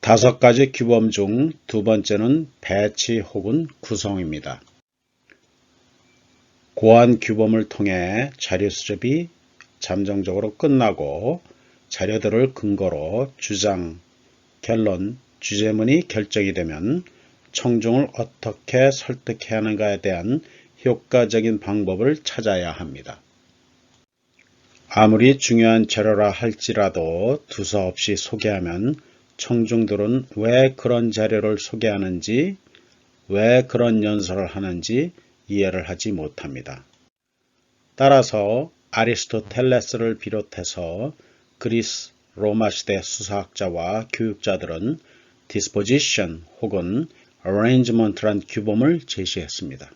5가지 규범 중 두 번째는 배치 혹은 구성입니다. 고안 규범을 통해 자료 수집이 잠정적으로 끝나고 자료들을 근거로 주장, 결론, 주제문이 결정이 되면 청중을 어떻게 설득해야 하는가에 대한 효과적인 방법을 찾아야 합니다. 아무리 중요한 자료라 할지라도 두서없이 소개하면 청중들은 왜 그런 자료를 소개하는지, 왜 그런 연설을 하는지 이해를 하지 못합니다. 따라서 아리스토텔레스를 비롯해서 그리스, 로마 시대 수사학자와 교육자들은 disposition 혹은 arrangement란 규범을 제시했습니다.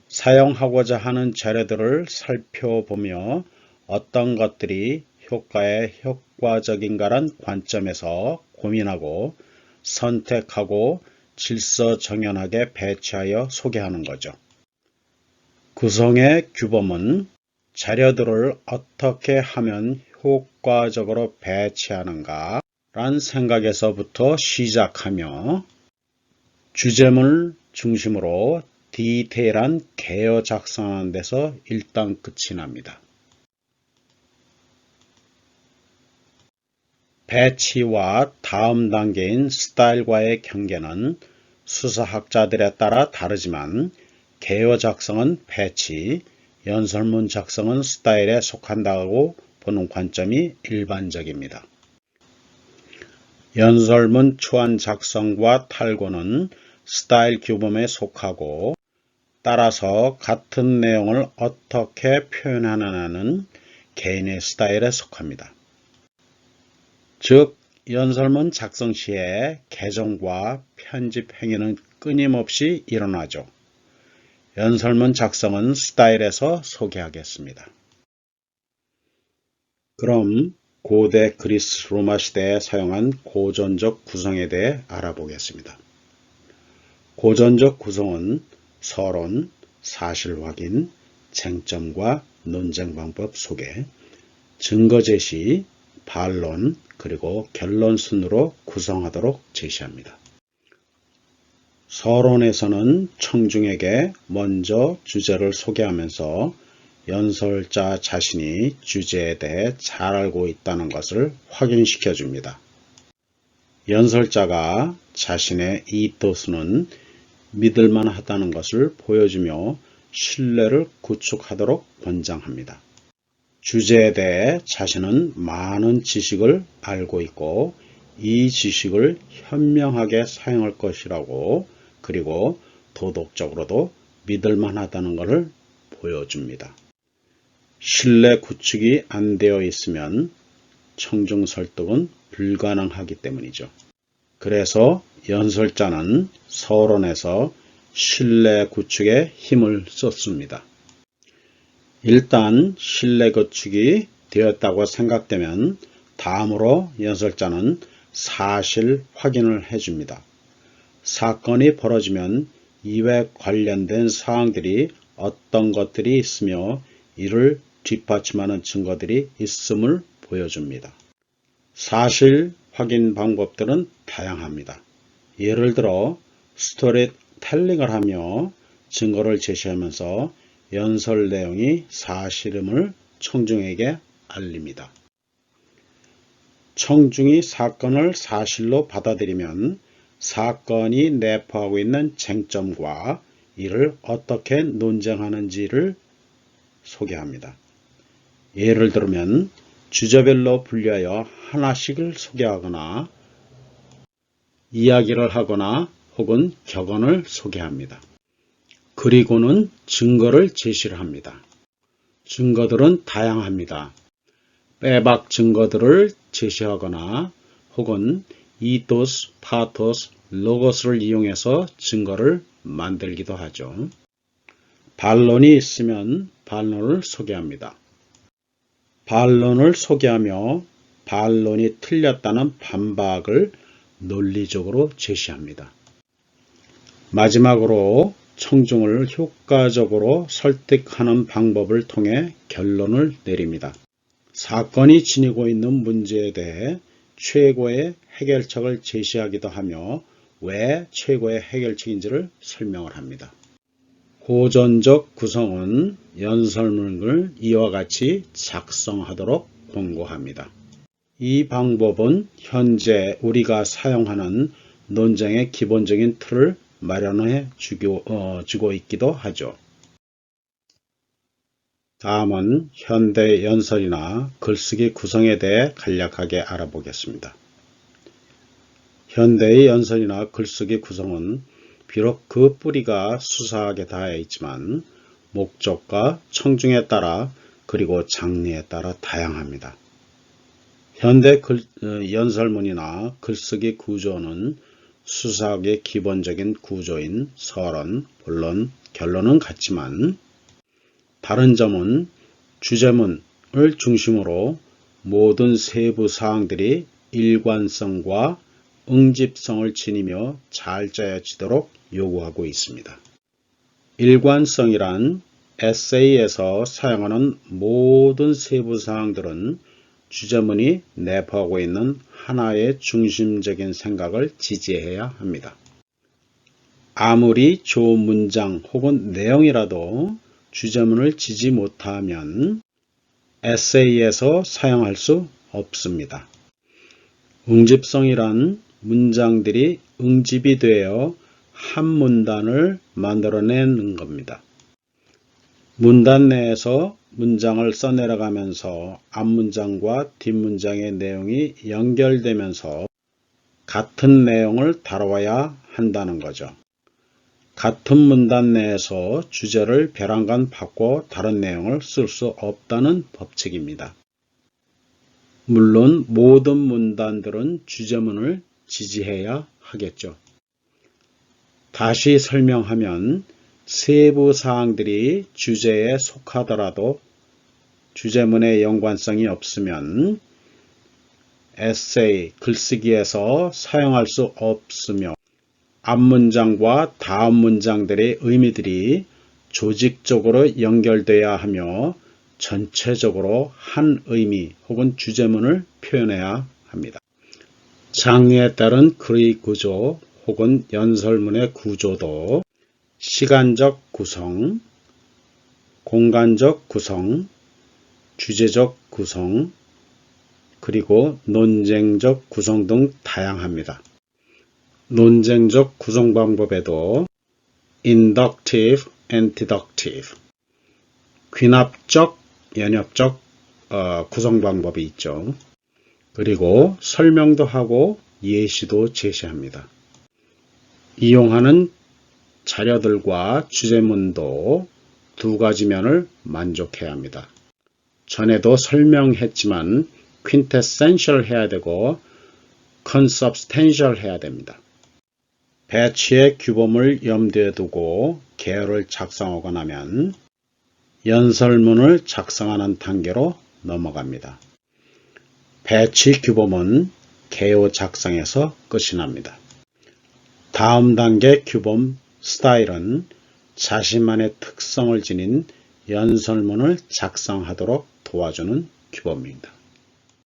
사용하고자 하는 자료들을 살펴보며 어떤 것들이 효과에 효과적인가란 관점에서 고민하고 선택하고 질서정연하게 배치하여 소개하는 거죠. 구성의 규범은 자료들을 어떻게 하면 효과적으로 배치하는가 란 생각에서부터 시작하며 주제문을 중심으로 디테일한 개요 작성하는 데서 일단 끝이 납니다. 배치와 다음 단계인 스타일과의 경계는 수사학자들에 따라 다르지만 개요 작성은 배치, 연설문 작성은 스타일에 속한다고 보는 관점이 일반적입니다. 연설문 초안 작성과 탈고는 스타일 규범에 속하고 따라서 같은 내용을 어떻게 표현하느냐는 개인의 스타일에 속합니다. 즉, 연설문 작성 시에 개정과 편집 행위는 끊임없이 일어나죠. 연설문 작성은 스타일에서 소개하겠습니다. 그럼 고대 그리스 로마 시대에 사용한 고전적 구성에 대해 알아보겠습니다. 고전적 구성은 서론, 사실 확인, 쟁점과 논쟁 방법 소개, 증거 제시, 반론, 그리고 결론 순으로 구성하도록 제시합니다. 서론에서는 청중에게 먼저 주제를 소개하면서 연설자 자신이 주제에 대해 잘 알고 있다는 것을 확인시켜 줍니다. 연설자가 자신의 이토스는 믿을만 하다는 것을 보여주며 신뢰를 구축하도록 권장합니다. 주제에 대해 자신은 많은 지식을 알고 있고 이 지식을 현명하게 사용할 것이라고 그리고 도덕적으로도 믿을만 하다는 것을 보여줍니다. 신뢰 구축이 안 되어 있으면 청중 설득은 불가능하기 때문이죠. 그래서 연설자는 서론에서 신뢰 구축에 힘을 썼습니다. 일단 신뢰 구축이 되었다고 생각되면 다음으로 연설자는 사실 확인을 해줍니다. 사건이 벌어지면 이에 관련된 사항들이 어떤 것들이 있으며 이를 뒷받침하는 증거들이 있음을 보여줍니다. 사실 확인 방법들은 다양합니다. 예를 들어 스토리텔링을 하며 증거를 제시하면서 연설 내용이 사실임을 청중에게 알립니다. 청중이 사건을 사실로 받아들이면 사건이 내포하고 있는 쟁점과 이를 어떻게 논쟁하는지를 소개합니다. 예를 들면 주제별로 분류하여 하나씩을 소개하거나 이야기를 하거나 혹은 격언을 소개합니다. 그리고는 증거를 제시를 합니다. 증거들은 다양합니다. 빼박 증거들을 제시하거나 혹은 이토스, 파토스, 로고스를 이용해서 증거를 만들기도 하죠. 반론이 있으면 반론을 소개합니다. 반론을 소개하며 반론이 틀렸다는 반박을 논리적으로 제시합니다. 마지막으로 청중을 효과적으로 설득하는 방법을 통해 결론을 내립니다. 사건이 지니고 있는 문제에 대해 최고의 해결책을 제시하기도 하며 왜 최고의 해결책인지를 설명을 합니다. 고전적 구성은 연설문을 이와 같이 작성하도록 권고합니다. 이 방법은 현재 우리가 사용하는 논쟁의 기본적인 틀을 마련해 주고 있기도 하죠. 다음은 현대 연설이나 글쓰기 구성에 대해 간략하게 알아보겠습니다. 현대의 연설이나 글쓰기 구성은 비록 그 뿌리가 수사하게 닿아 있지만 목적과 청중에 따라 그리고 장르에 따라 다양합니다. 현대 연설문이나 글쓰기 구조는 수사학의 기본적인 구조인 서론, 본론, 결론은 같지만 다른 점은 주제문을 중심으로 모든 세부 사항들이 일관성과 응집성을 지니며 잘 짜여지도록 요구하고 있습니다. 일관성이란 에세이에서 사용하는 모든 세부 사항들은 주제문이 내포하고 있는 하나의 중심적인 생각을 지지해야 합니다. 아무리 좋은 문장 혹은 내용이라도 주제문을 지지 못하면 에세이에서 사용할 수 없습니다. 응집성이란 문장들이 응집이 되어 한 문단을 만들어내는 겁니다. 문단 내에서 문장을 써내려가면서 앞문장과 뒷문장의 내용이 연결되면서 같은 내용을 다뤄야 한다는 거죠. 같은 문단 내에서 주제를 벼랑간 바꿔 다른 내용을 쓸 수 없다는 법칙입니다. 물론 모든 문단들은 주제문을 지지해야 하겠죠. 다시 설명하면 세부 사항들이 주제에 속하더라도 주제문의 연관성이 없으면 에세이, 글쓰기에서 사용할 수 없으며 앞문장과 다음 문장들의 의미들이 조직적으로 연결돼야 하며 전체적으로 한 의미 혹은 주제문을 표현해야 합니다. 장르에 따른 글의 구조 혹은 연설문의 구조도 시간적 구성, 공간적 구성, 주제적 구성, 그리고 논쟁적 구성 등 다양합니다. 논쟁적 구성 방법에도 inductive and deductive, 귀납적, 연역적 구성 방법이 있죠. 그리고 설명도 하고 예시도 제시합니다. 이용하는 자료들과 주제문도 두 가지 면을 만족해야 합니다. 전에도 설명했지만 quintessential 해야 되고 consubstantial 해야 됩니다. 배치의 규범을 염두에 두고 개요를 작성하고 나면 연설문을 작성하는 단계로 넘어갑니다. 배치 규범은 개요 작성에서 끝이 납니다. 다음 단계 규범 스타일은 자신만의 특성을 지닌 연설문을 작성하도록 도와주는 규범입니다.